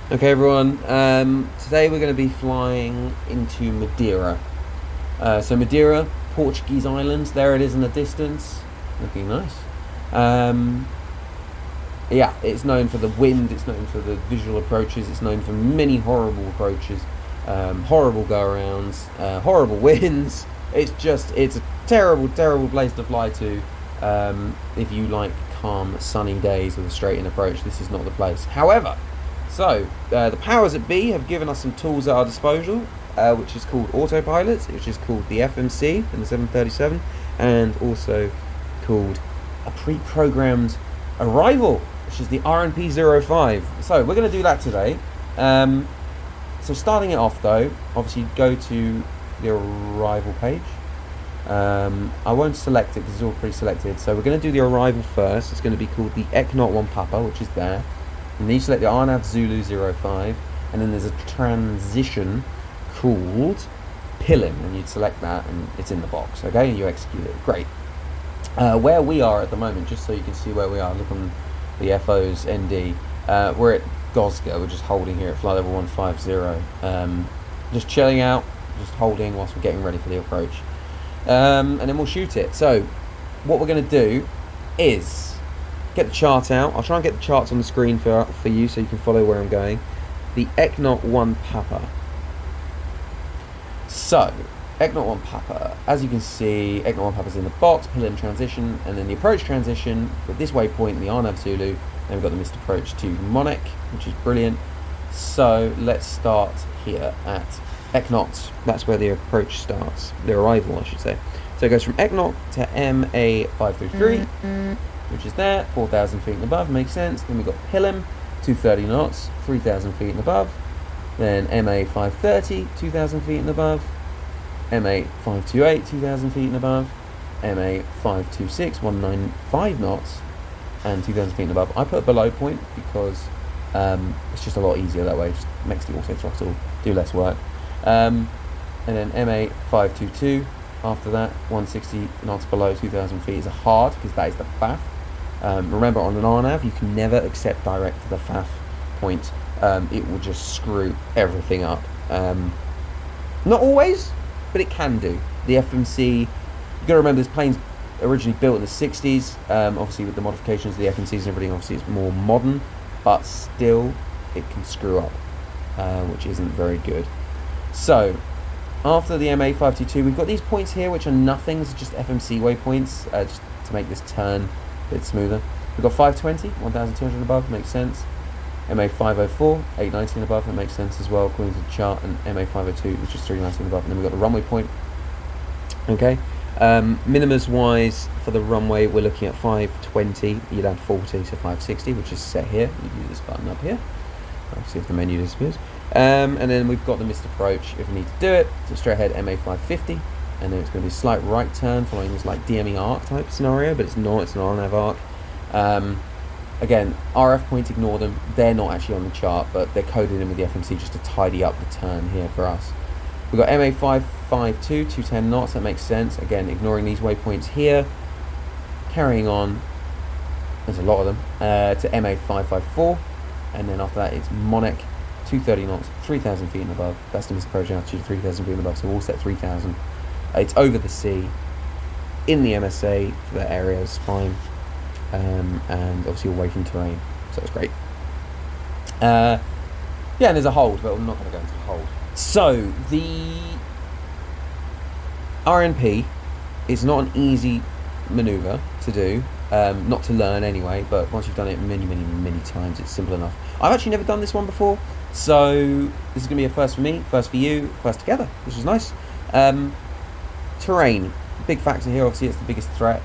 Okay everyone, today we're going to be flying into Madeira. So Madeira, Portuguese islands, there it is in the distance, looking nice. Yeah, it's known for the wind, it's known for the visual approaches, it's known for many horrible approaches, horrible go-arounds, horrible winds. It's a terrible, terrible place to fly to. If you like calm, sunny days with a straight-in approach, this is not the place. However, the powers that be have given us some tools at our disposal, which is called autopilot, which is called the FMC in the 737, and also called a pre-programmed arrival, which is the RNP-05. So we're going to do that today. So starting it off though, obviously go to the arrival page. I won't select it because it's all pre-selected, so we're going to do the arrival first. It's going to be called the EKNOT 1 Papa, which is there. And then you select the Rnav Zulu 05, and then there's a transition called PILIM, and you'd select that, and it's in the box, okay? And you execute it. Great. Where we are at the moment, just so you can see where we are, look on the FO's ND. We're at Gosga, we're just holding here at flight level 150. Just chilling out, just holding whilst we're getting ready for the approach. And then we'll shoot it. So, what we're going to do is get the chart out. I'll try and get the charts on the screen for you so you can follow where I'm going. The EKNOT 1 Papa. So, EKNOT 1 Papa, as you can see, EKNOT 1 Papa's in the box, PILIM transition, and then the approach transition with this waypoint, the Rnav Zulu, then we've got the missed approach to Monek, which is brilliant. So, let's start here at EKNOT. That's where the approach starts, the arrival I should say. So it goes from EKNOT to MA533, which is there, 4,000 feet and above, makes sense. Then we've got PILIM, 230 knots, 3,000 feet and above. Then MA530, 2,000 feet and above. MA528, 2,000 feet and above. MA526, 195 knots, and 2,000 feet and above. I put a below point because it's just a lot easier that way, it just makes the auto throttle do less work. And then MA522, after that, 160 knots below 2,000 feet is a hard, because that is the FAF. Remember, on an Rnav, you can never accept direct to the FAF point. It will just screw everything up. Not always, but it can do. The FMC, you've got to remember, this plane's originally built in the 60s. Obviously, with the modifications of the FMCs and everything, obviously it's more modern, but still, it can screw up, which isn't very good. So, after the MA522, we've got these points here, which are nothings, just FMC waypoints, just to make this turn a bit smoother. We've got 520, 1,200 above, makes sense. MA504, 890 and above, that makes sense as well, according to the chart, and MA502, which is 390 and above, and then we've got the runway point. Okay, minimas wise, for the runway, we're looking at 520, you'd add 40, so 560, which is set here. You use this button up here. I'll see if the menu disappears. And then we've got the missed approach if we need to do it. So straight ahead MA550, and then it's going to be a slight right turn following this like DME arc type scenario, but it's not, it's an Rnav arc. Again, RF point, ignore them, they're not actually on the chart, but they're coded in with the FMC just to tidy up the turn here for us. We've got MA552, 210 knots, that makes sense. Again, ignoring these waypoints here. Carrying on, there's a lot of them, to MA554, and then after that it's Monek, 230 knots, 3,000 feet and above. That's the missed approach altitude, 3,000 feet and above, so we'll set 3,000. It's over the sea, in the MSA for that area, is fine. And obviously away from terrain, so it's great. Yeah, and there's a hold, but I'm not going to go into hold. So, the RNP is not an easy manoeuvre to do, not to learn anyway, but once you've done it many, many, many times, it's simple enough. I've actually never done this one before, so this is going to be a first for me, first for you, first together, which is nice. Terrain, big factor here, obviously it's the biggest threat.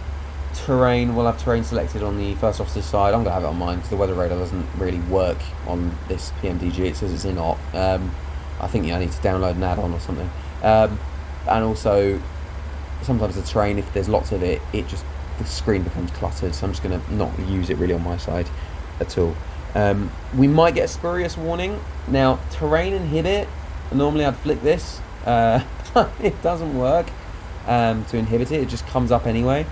Terrain, we'll have terrain selected on the first officer's side. I'm going to have it on mine because the weather radar doesn't really work on this Pmdg. It says it's in op. I think I need to download an add-on or something. And also, sometimes the terrain, if there's lots of it, the screen becomes cluttered, so I'm just going to not use it really on my side at all. We might get a spurious warning. Now, terrain inhibit, normally I'd flick this. It doesn't work to inhibit it. It just comes up anyway.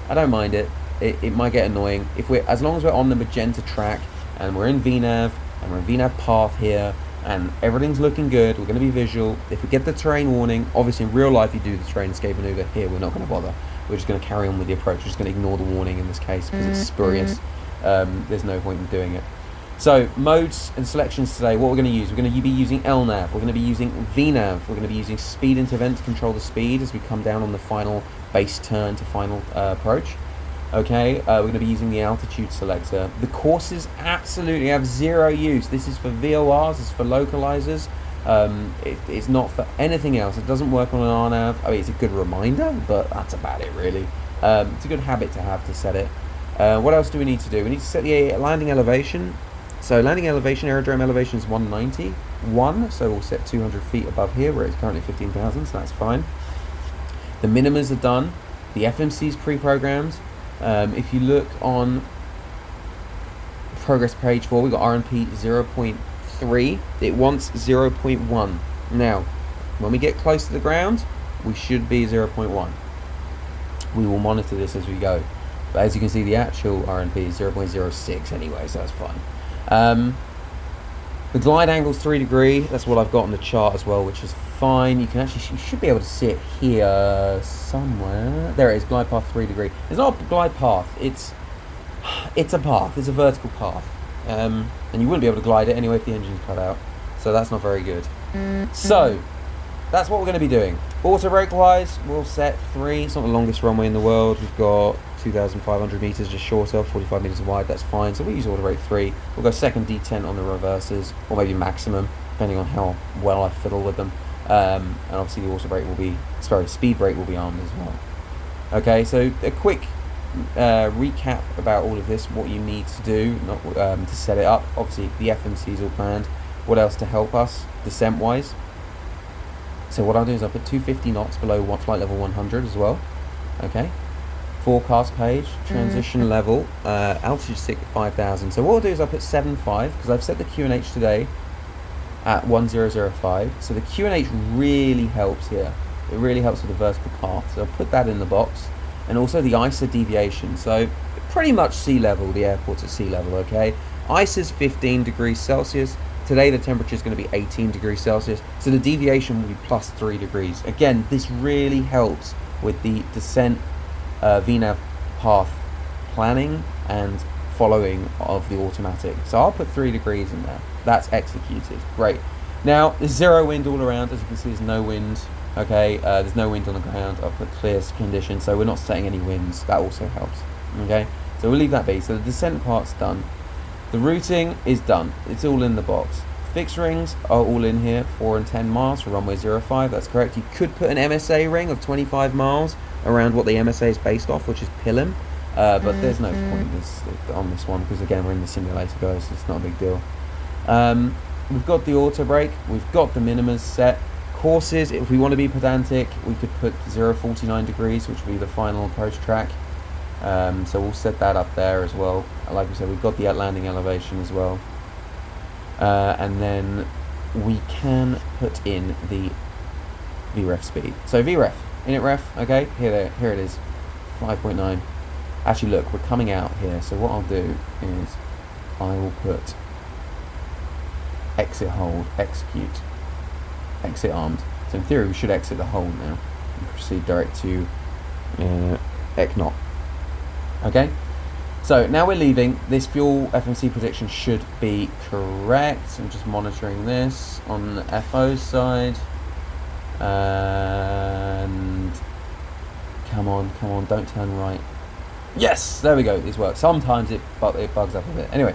I don't mind it. It might get annoying. As long as we're on the magenta track and we're in VNAV and we're in VNAV path here, and everything's looking good, we're going to be visual. If we get the terrain warning, obviously in real life you do the terrain escape maneuver. Here we're not going to bother. We're just going to carry on with the approach. We're just going to ignore the warning in this case because it's spurious. There's no point in doing it. So modes and selections today, what we're going to use, we're going to be using Lnav, we're going to be using Vnav, we're going to be using speed intervent to control the speed as we come down on the final base turn to final approach. Okay, we're going to be using the altitude selector. The courses absolutely have zero use. This is for VORs, it's for localizers. It's not for anything else. It doesn't work on an Rnav. I mean, it's a good reminder, but that's about it really. It's a good habit to have to set it. What else do we need to do? We need to set the landing elevation. So landing elevation, aerodrome elevation is 191, so we'll set 200 feet above here, where it's currently 15,000, so that's fine. The minimas are done. The FMC's pre-programmed. If you look on progress page 4, we've got RNP 0.3. It wants 0.1. Now, when we get close to the ground, we should be 0.1. We will monitor this as we go. But as you can see, the actual RNP is 0.06 anyway, so that's fine. The glide angle is 3 degrees. That's what I've got on the chart as well, which is fine. You should be able to see it here somewhere. There it is, glide path 3 degrees. It's not a glide path, it's a path, it's a vertical path. And you wouldn't be able to glide it anyway if the engine's cut out. So that's not very good. So, that's what we're going to be doing. Auto brake wise, we'll set 3. It's not the longest runway in the world. We've got 2,500 meters, just shorter, 45 meters wide, that's fine. So we use auto brake 3. We'll go second detent on the reverses, or maybe maximum, depending on how well I fiddle with them. And obviously the auto brake will be, speed brake will be armed as well. Okay, so a quick recap about all of this, what you need to do to set it up. Obviously the FMC is all planned. What else to help us descent wise? So what I'll do is I'll put 250 knots below flight level 100 as well. Okay. Forecast page, transition level, altitude 5,000. So what I'll do is I'll put 7.5 because I've set the QNH today at 1005. So the QNH really helps here. It really helps with the vertical path. So I'll put that in the box. And also the ISA deviation. So pretty much sea level, the airport's at sea level, okay? ISA's 15 degrees Celsius. Today the temperature is going to be 18 degrees Celsius, so the deviation will be plus 3 degrees. Again, this really helps with the descent VNAV path planning and following of the automatic. So I'll put 3 degrees in there. That's executed. Great. Now, there's zero wind all around. As you can see, there's no wind. Okay, there's no wind on the ground. I'll put clear conditions, so we're not setting any winds. That also helps. Okay, so we'll leave that be. So the descent part's done. The routing is done. It's all in the box. Fixed rings are all in here, 4 and 10 miles for runway 05. That's correct. You could put an MSA ring of 25 miles around what the MSA is based off, which is PILIM. But there's no point on this one because, again, we're in the simulator, guys. So it's not a big deal. We've got the auto brake. We've got the minimas set. Courses, if we want to be pedantic, we could put 049 degrees, which would be the final approach track. So we'll set that up there as well. Like we said, we've got the landing elevation as well. And then we can put in the VREF speed. So VREF, init ref, okay, here it is, 5.9. Actually, look, we're coming out here. So what I'll do is I will put exit hold, execute, exit armed. So in theory, we should exit the hold now and proceed direct to EKNOT. Okay, so now we're leaving. This fuel FMC prediction should be correct. I'm just monitoring this on the FO side. And come on, don't turn right. Yes, there we go, this works. Sometimes it bugs up a bit. Anyway,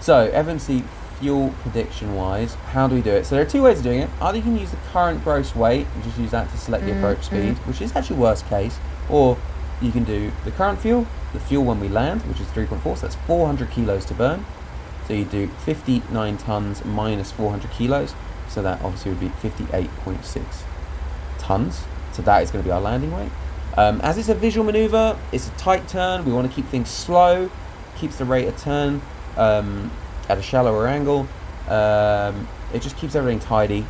so FMC fuel prediction wise, how do we do it? So there are two ways of doing it. Either you can use the current gross weight and just use that to select the approach speed, which is actually worst case, or you can do the current fuel, the fuel when we land, which is 3.4, so that's 400 kilos to burn. So you do 59 tons minus 400 kilos, so that obviously would be 58.6 tons. So that is going to be our landing weight. As it's a visual maneuver, it's a tight turn. We want to keep things slow, keeps the rate of turn at a shallower angle. It just keeps everything tidy.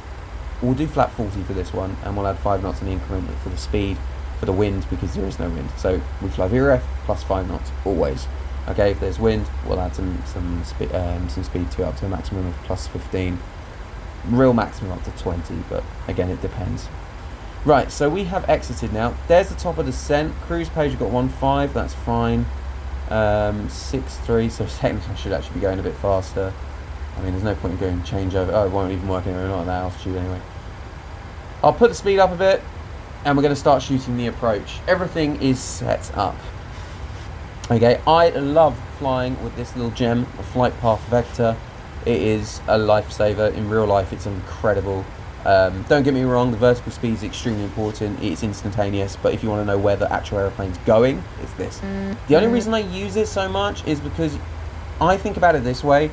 We'll do flat 40 for this one, and we'll add 5 knots in the increment for the speed, for the wind, because there is no wind. So we fly VRF plus 5 knots always. Okay, if there's wind, we'll add some speed to it up to a maximum of plus 15. Real maximum up to 20, but again, it depends. Right, so we have exited now. There's the top of descent. Cruise page, we've got 1.5, that's fine. 6.3, so technically I should actually be going a bit faster. I mean, there's no point in going changeover. Oh, it won't even work anyway, not at that altitude anyway. I'll put the speed up a bit, and we're going to start shooting the approach. Everything is set up. Okay, I love flying with this little gem, a flight path vector. It is a lifesaver. In real life, it's incredible. Don't get me wrong, the vertical speed is extremely important. It's instantaneous, but if you want to know where the actual aeroplane's going, it's this. The only reason I use it so much is because I think about it this way.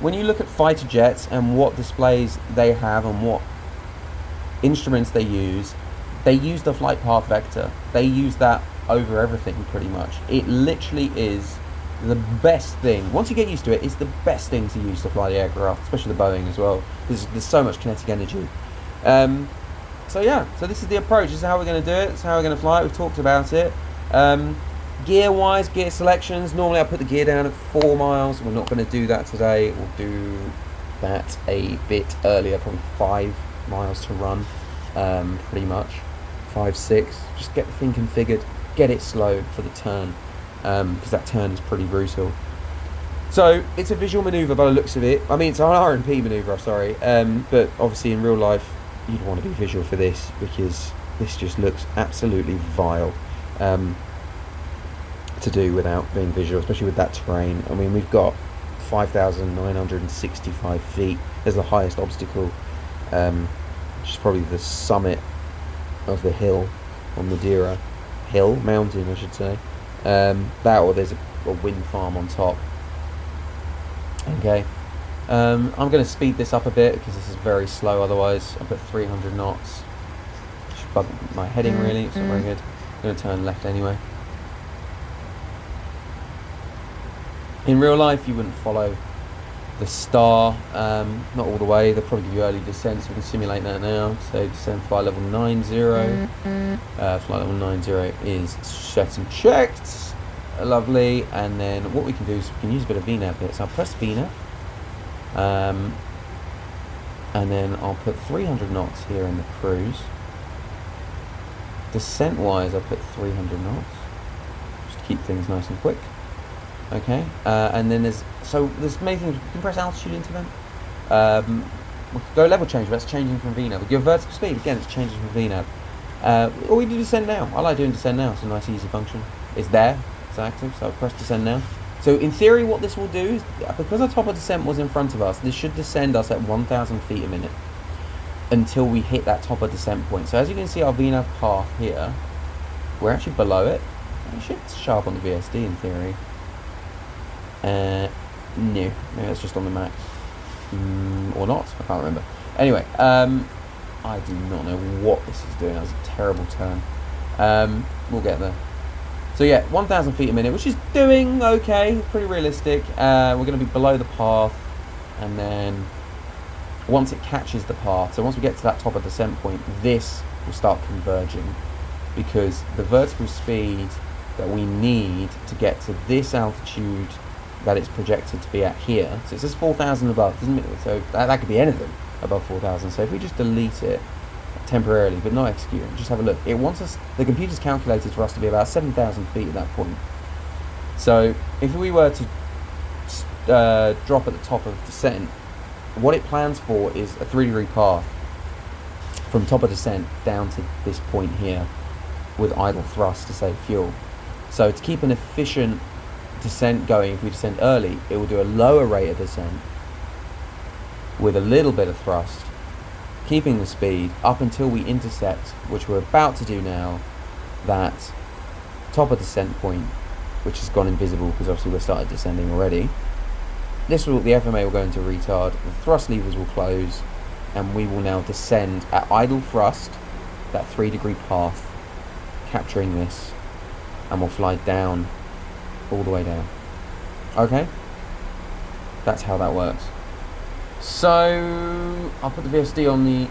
When you look at fighter jets and what displays they have and what instruments they use the flight path vector. They use that over everything pretty much. It literally is the best thing. Once you get used to it, it's the best thing to use to fly the aircraft, especially the Boeing as well. There's so much kinetic energy. So yeah, so this is the approach. This is how we're going to do it. This is how we're going to fly it. We've talked about it. Gear-wise, gear selections. Normally I put the gear down at 4 miles. We're not going to do that today. We'll do that a bit earlier, probably 5 miles to run, pretty much. 5, 6. Just get the thing configured. Get it slow for the turn, because that turn is pretty brutal. So it's a visual manoeuvre by the looks of it. I mean, it's an RNP manoeuvre, sorry. But obviously in real life, you'd want to be visual for this, because this just looks absolutely vile to do without being visual, especially with that terrain. I mean, we've got 5,965 feet. There's the highest obstacle, which is probably the summit of the hill on Madeira. Mountain, I should say. That, or there's a wind farm on top. Okay. I'm going to speed this up a bit because this is very slow otherwise. I put 300 knots. Should bug my heading really, it's not very good. I'm going to turn left anyway. In real life you wouldn't follow the star, not all the way. They'll probably give you early descent, so we can simulate that now. So descend flight level 90. Flight level 90 is set and checked. Lovely. And then what we can do is we can use a bit of VNAV here. So I'll press VNAV. And then I'll put 300 knots here in the cruise. Descent wise I'll put 300 knots. Just to keep things nice and quick. Okay, and then there's many things. We can press altitude interval. We can go level change, but that's changing from VNAV. We give vertical speed, again, it's changing from VNAV. Or we do descend now. I like doing descend now. It's a nice, easy function. It's there, it's active, so I'll press descend now. So in theory, what this will do is, because our top of descent was in front of us, this should descend us at 1,000 feet a minute until we hit that top of descent point. So as you can see, our VNAV path here, we're actually below it. It should show up on the VSD in theory. No, maybe that's just on the max, or not, I can't remember. Anyway, I do not know what this is doing. That was a terrible turn. We'll get there. So yeah, 1,000 feet a minute, which is doing okay, pretty realistic. We're going to be below the path, and then once it catches the path, so once we get to that top of descent point, this will start converging, because the vertical speed that we need to get to this altitude that it's projected to be at here, so it says 4,000 above, doesn't it? So that could be anything above 4,000. So if we just delete it temporarily, but not execute it, just have a look. It wants us, the computer's calculated for us to be about 7,000 feet at that point. So if we were to drop at the top of descent, what it plans for is a 3-degree path from top of descent down to this point here with idle thrust to save fuel. So to keep an efficient descent going, if we descend early, it will do a lower rate of descent with a little bit of thrust, keeping the speed up until we intercept, which we're about to do now, that top of descent point, which has gone invisible because obviously we started descending already. The FMA will go into retard, the thrust levers will close, and we will now descend at idle thrust, that 3-degree path, capturing this, and we'll fly down, all the way down. Okay? That's how that works. So I'll put the VSD on the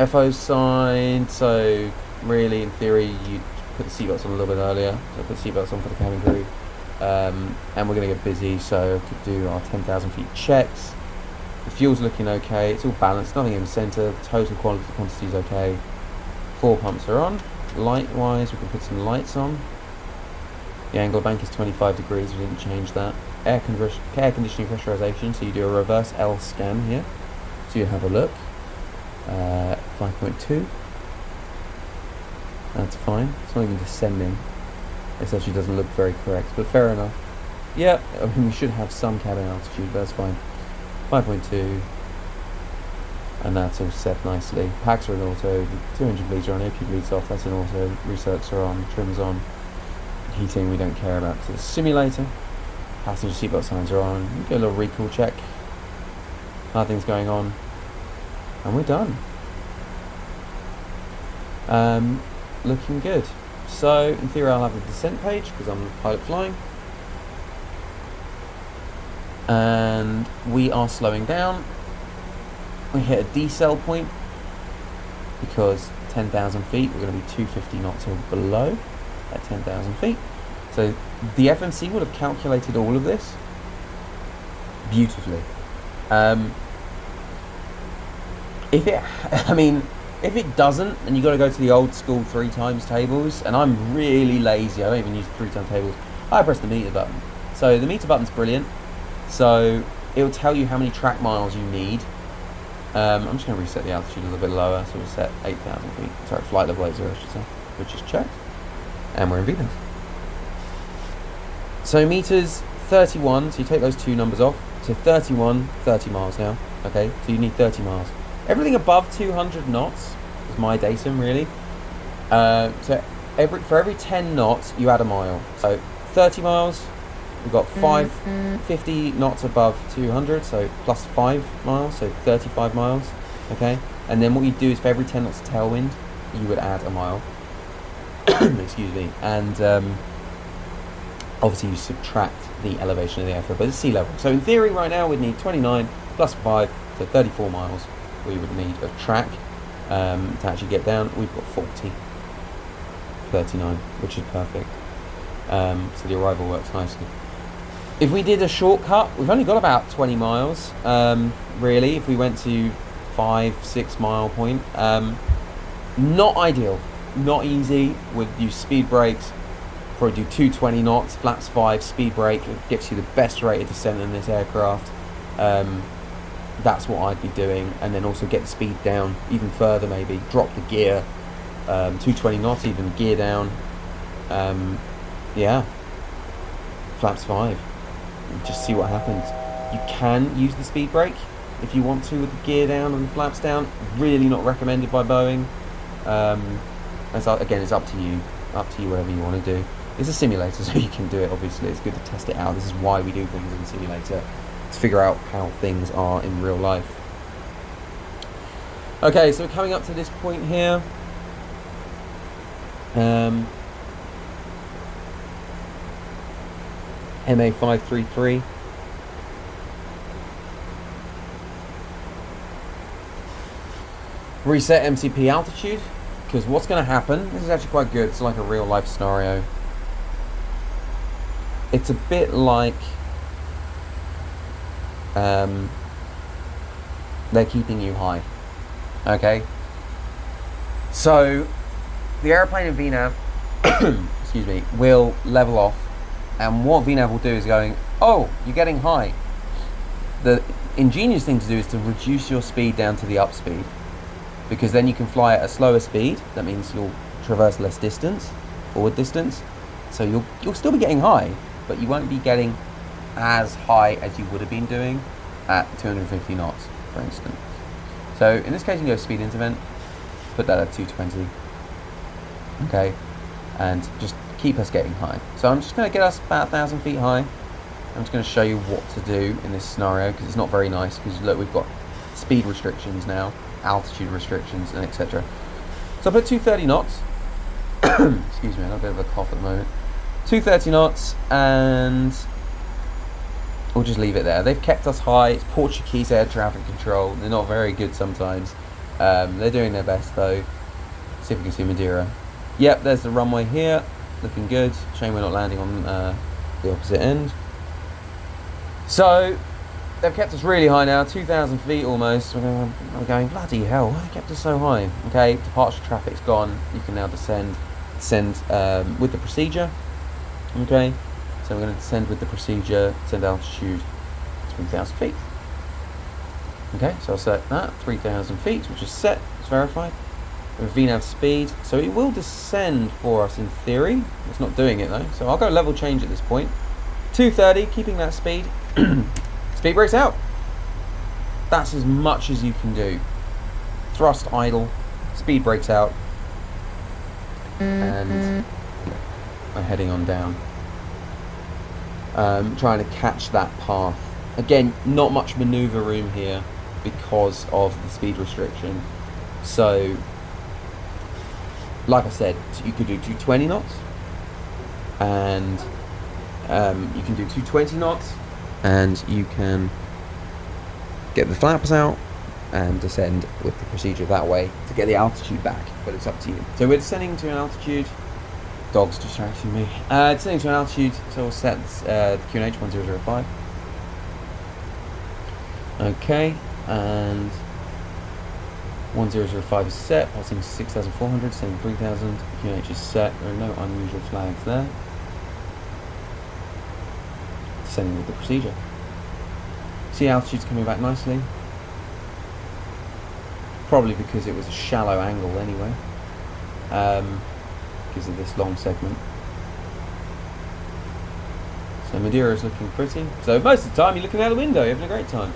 FO side. So really, in theory, you put the seatbelts on a little bit earlier. So I put the seatbelts on for the cabin crew. and we're going to get busy, so we could do our 10,000 feet checks. The fuel's looking okay, it's all balanced, nothing in the centre, the total quantity is okay. 4 pumps are on. Light wise, we can put some lights on. The angle of bank is 25 degrees, we didn't change that. Air conditioning pressurization, so you do a reverse L scan here, so you have a look. 5.2. That's fine, it's not even descending. This actually doesn't look very correct, but fair enough. Yeah, I mean, we should have some cabin altitude, but that's fine. 5.2, and that's all set nicely. Packs are in auto, 200 bleeds are on, AP bleeds off, that's in auto, resets are on, trims on. Heating we don't care about because it's a simulator. Passenger seatbelt signs are on. We get a little recall check. Nothing's going on. And we're done. Looking good. So, in theory I'll have the descent page because I'm pilot flying. And we are slowing down. We hit a decel point because 10,000 feet, we're going to be 250 knots or below at 10,000 feet. So the FMC would have calculated all of this beautifully. If it doesn't, then you got to go to the old school 3 times tables, and I'm really lazy, I don't even use 3 times tables. I press the meter button. So the meter button's brilliant. So it will tell you how many track miles you need. I'm just going to reset the altitude a little bit lower, so we'll set 8,000 feet. Sorry, flight level 80, I should say, which is checked. And we're in VNAV. So meters 31, so you take those 2 numbers off. So 31, 30 miles now. Okay, so you need 30 miles. Everything above 200 knots is my datum, really. So for every 10 knots, you add a mile. So 30 miles, we've got 50 knots above 200, so plus 5 miles, so 35 miles. Okay, and then what you do is for every 10 knots of tailwind, you would add a mile. Excuse me, and obviously you subtract the elevation of the airfield, but it's sea level. So in theory right now we'd need 29 plus 5, so 34 miles we would need of track to actually get down. We've got 39, which is perfect. So the arrival works nicely. If we did a shortcut, we've only got about 20 miles, really, if we went to 5-6 mile point. Not ideal. Not easy. Would use speed brakes, probably do 220 knots, flaps 5, speed brake. It gives you the best rate of descent in this aircraft. That's what I'd be doing, and then also get the speed down even further, maybe drop the gear, 220 knots, even gear down. Yeah, flaps 5. Just see what happens. You can use the speed brake if you want to with the gear down and the flaps down. Really not recommended by Boeing. Again, it's up to you. Up to you, whatever you want to do. It's a simulator, so you can do it, obviously. It's good to test it out. This is why we do things in simulator, to figure out how things are in real life. Okay, so we're coming up to this point here. MA533. Reset MCP altitude. Because what's going to happen, this is actually quite good, it's like a real life scenario. It's a bit like they're keeping you high. Okay? So, the airplane in VNAV, excuse me, will level off, and what VNAV will do is going, oh, you're getting high. The ingenious thing to do is to reduce your speed down to the up speed, because then you can fly at a slower speed. That means you'll traverse less distance, forward distance, so you'll still be getting high, but you won't be getting as high as you would have been doing at 250 knots, for instance. So in this case, you can go speed interval, put that at 220, okay, and just keep us getting high. So I'm just going to get us about 1,000 feet high. I'm just going to show you what to do in this scenario, because it's not very nice, because look, we've got speed restrictions now, altitude restrictions, and etc. So I put 230 knots. Excuse me, I have a bit of a cough at the moment. 230 knots, and we'll just leave it there. They've kept us high. It's Portuguese air traffic control. They're not very good sometimes. They're doing their best though. See if we can see Madeira. Yep, there's the runway here, looking good. Shame we're not landing on the opposite end. So they've kept us really high now, 2,000 feet almost. We're going, bloody hell, why they kept us so high? Okay, departure traffic's gone. You can now descend with the procedure. Okay, so we're going to descend with the procedure, descend altitude 3,000 feet. Okay, so I'll set that 3,000 feet, which is set, it's verified. With VNAV speed, so it will descend for us in theory. It's not doing it though, so I'll go level change at this point. 230, keeping that speed. Speed breaks out. That's as much as you can do. Thrust idle, speed breaks out, and I'm heading on down. Trying to catch that path. Again, not much manoeuvre room here because of the speed restriction. So, like I said, you could do 220 knots, and you can do 220 knots, and you can get the flaps out and descend with the procedure that way to get the altitude back, but it's up to you. So we're descending to an altitude. Dog's distracting me. Descending to an altitude, so we'll set QNH 1005. Okay, and 1005 is set, passing 6,400, sending 3,000. QNH is set, there are no unusual flags there. Descending with the procedure. See, altitude's coming back nicely. Probably because it was a shallow angle anyway, because of this long segment. So Madeira is looking pretty. So most of the time you're looking out the window, you're having a great time.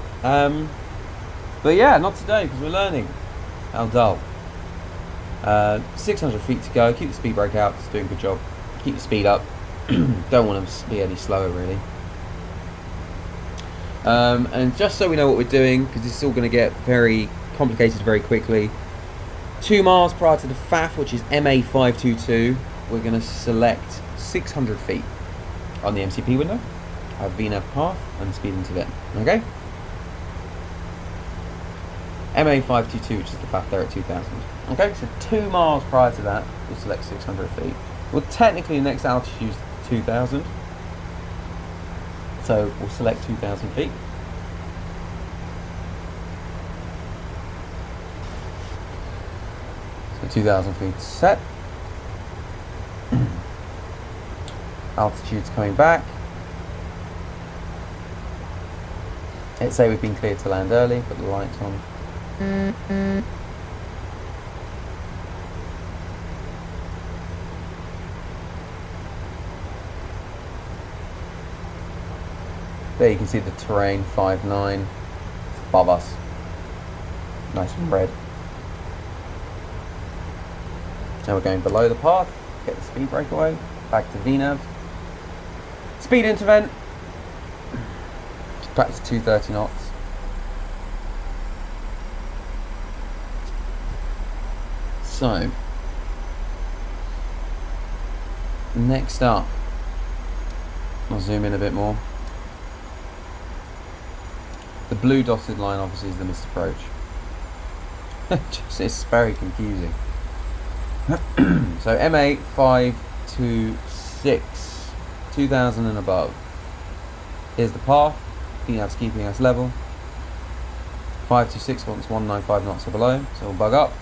But yeah, not today because we're learning. How dull. 600 feet to go. Keep the speed brake out. It's doing a good job. Keep the speed up. Don't want to be any slower really. And just so we know what we're doing, because this is all going to get very complicated very quickly. 2 miles prior to the FAF, which is MA522, we're going to select 600 feet on the MCP window, our VNAV path, and speed interval. Okay? MA522, which is the FAF there at 2,000. Okay, so 2 miles prior to that, we'll select 600 feet. Well, technically the next altitude is 2,000. So we'll select 2,000 feet. So 2,000 feet set. Altitude's coming back. Let's say we've been cleared to land early, put the lights on. There you can see the terrain, 5.9, it's above us, nice and red. Now we're going below the path, get the speed breakaway, back to VNAV. Speed intervent, back to 230 knots. So, next up, I'll zoom in a bit more. The blue dotted line obviously is the missed approach. It's very confusing. So MA526, 2,000 and above. Here's the path. VNAV's keeping us level. 526 wants 195 knots or below, so we'll bug up.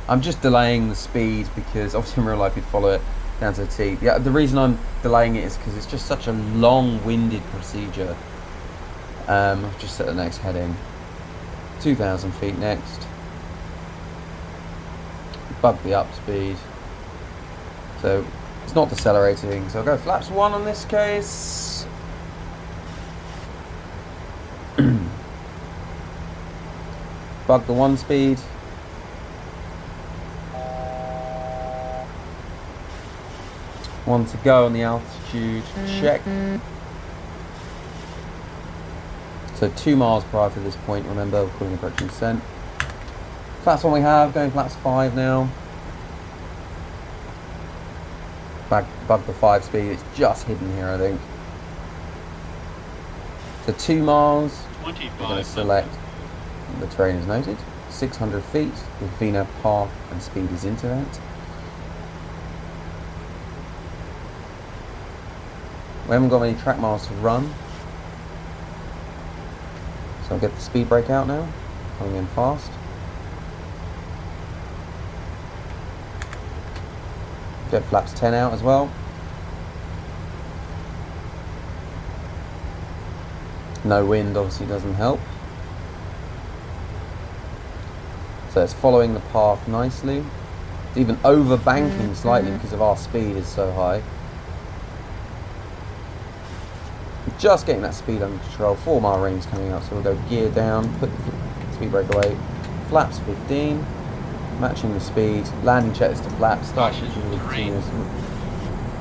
I'm just delaying the speed because obviously in real life you'd follow it down to the T. Yeah, the reason I'm delaying it is because it's just such a long-winded procedure. I've just set the next heading. 2,000 feet next. Bug the up speed. So it's not decelerating, so I'll go flaps 1 on this case. Bug the 1 speed. One to go on the altitude check. So 2 miles prior to this point, remember, we're calling approaching descent. Flaps 1 we have, going flaps 5 now. Bug the 5 speed, it's just hidden here I think. So 2 miles, we're going to select, the terrain is noted, 600 feet with VNAV path and speed is intervent. We haven't got any track miles to run. So I'll get the speed brake out now. Coming in fast. Get flaps 10 out as well. No wind obviously doesn't help. So it's following the path nicely. It's even over banking slightly because of our speed is so high. Just getting that speed under control. 4 mile range coming up, so we'll go gear down, put the speed brake away. Flaps 15, matching the speed. Landing checks to flaps, start switching with continuous.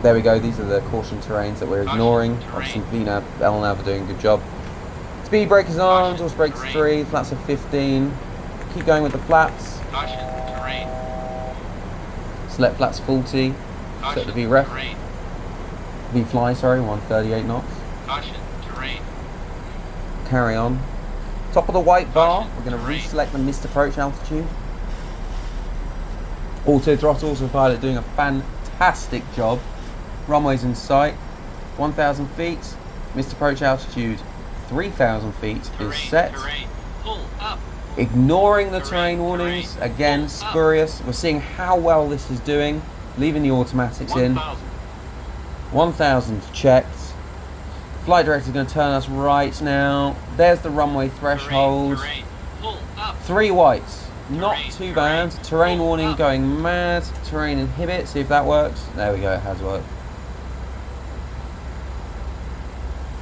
There we go, these are the caution terrains that we're ignoring. Obviously Rnav, Lnav are doing a good job. Speed brake is on, exhaust brakes 3, flaps are 15. Keep going with the flaps. Select flaps 40. Set the VREF. VFly, sorry, 138 knots. Carry on. Top of the white bar, we're going to reselect the missed approach altitude. Auto throttle, autopilot doing a fantastic job. Runways in sight, 1,000 feet. Missed approach altitude, 3,000 feet is set. Ignoring the terrain warnings, again, spurious. We're seeing how well this is doing. Leaving the automatics in. 1,000 checked. Flight director is going to turn us right now. There's the runway threshold. 3 whites. Not too bad. Terrain warning going mad. Terrain inhibit. See if that works. There we go. It has worked.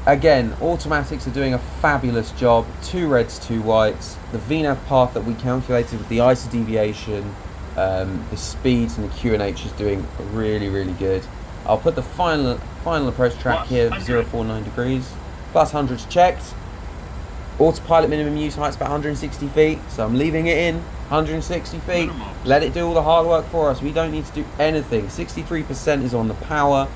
Again, automatics are doing a fabulous job. 2 reds, 2 whites. The VNAV path that we calculated with the ISO deviation, the speeds and the QNH is doing really, really good. I'll put the final approach track here, 049 degrees. Plus 100's checked. Autopilot minimum use height's about 160 feet, so I'm leaving it in 160 feet. Let it do all the hard work for us. We don't need to do anything. 63% is on the power.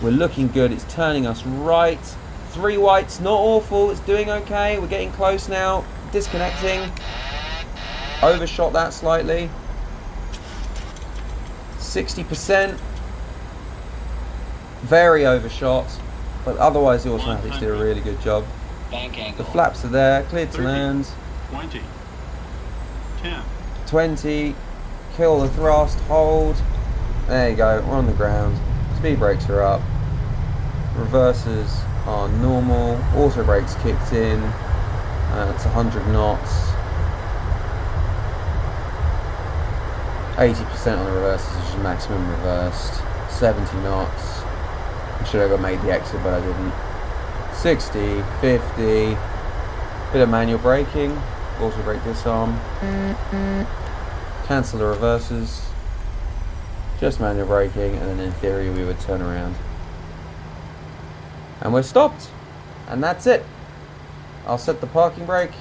We're looking good. It's turning us right. 3 whites, not awful. It's doing okay. We're getting close now. Disconnecting. Overshot that slightly. 60%. Very overshot, but otherwise the automatics did a really good job. The flaps are there, cleared to land. 20, 10, 20, kill the thrust, hold. There you go, we're on the ground. Speed brakes are up. Reversers are normal. Auto brakes kicked in. It's 100 knots. 80% on the reversers, which is maximum reversed. 70 knots. I should have made the exit, but I didn't. 60, 50. Bit of manual braking. Auto brake disarm. Cancel the reversers. Just manual braking, and then in theory we would turn around. And we're stopped. And that's it. I'll set the parking brake.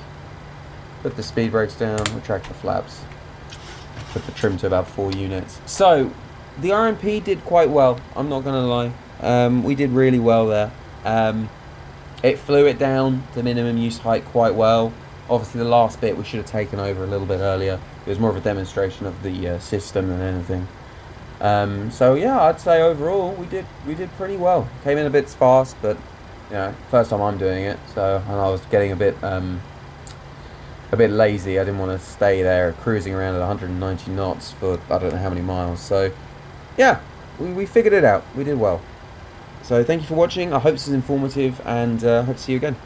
Put the speed brakes down. Retract the flaps. Put the trim to about 4 units. So, the RMP did quite well. I'm not going to lie. We did really well there. It flew it down to minimum use height quite well. Obviously the last bit we should have taken over a little bit earlier. It was more of a demonstration of the system than anything. So yeah, I'd say overall we did pretty well. Came in a bit fast, but you know, first time I'm doing it, so and I was getting a bit lazy. I didn't want to stay there cruising around at 190 knots for I don't know how many miles. So yeah, we figured it out. We did well. So thank you for watching. I hope this is informative, and hope to see you again.